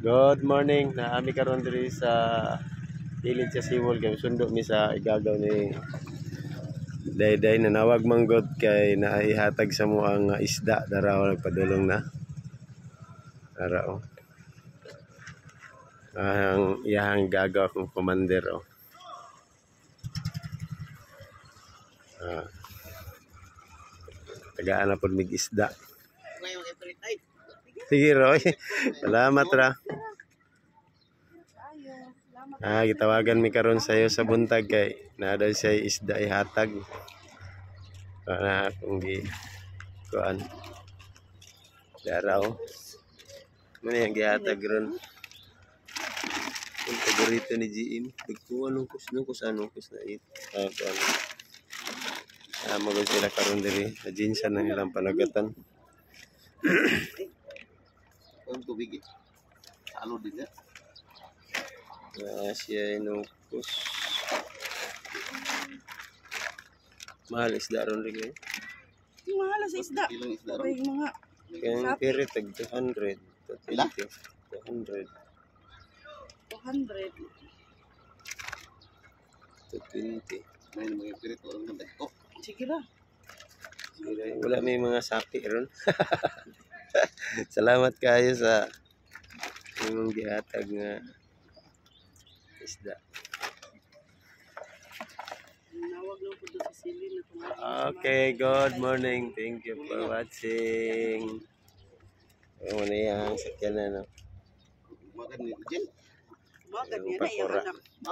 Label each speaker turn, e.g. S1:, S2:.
S1: Good morning. Naami karon diri sa ilid sa Siwol kay sundo mi sa igagaw ni Dayday na nawag manggod kay naihatag sa mo ang isda daraw nagpadulong na. Daraw. Ang iyang gagaw kong commander oh. Tagaan na pod mig isda. Sige Roy. Salamat ra. Gitawagan mi karon sa iyo sa buntag kay naa daw siya isda ihatag. Para kung gi kuan. Daraw. Muna yang gihatag ron. Yung paborito ni GM. Nagkuha nung kus na it. Kuan. Magod sila karon diri. Ajinsa na nilang panagatan.
S2: Ang tubig eh. Halo din yan.
S1: Siya inukus. Mahal isda ron rin eh.
S3: Yung mahal sa isda.
S2: Ilang isda ron?
S3: May mga
S1: Kaya kiri tag 200.
S2: Ila?
S1: 200.
S3: 200.
S1: 220.
S2: May mga pirit. Walang ganda. Oh,
S3: Sige na.
S1: Wala may mga sapi ron. Salamat kayo sa imong gihatag nga isda.
S3: Nawag lang po doon sa silin na tumawa.
S1: Okay, good morning. Thank you for watching. Ano yang sakyan na no?
S2: umagan ni Jen.
S3: Bakit
S1: Yung
S3: yan na yung
S1: pakura.
S3: anak.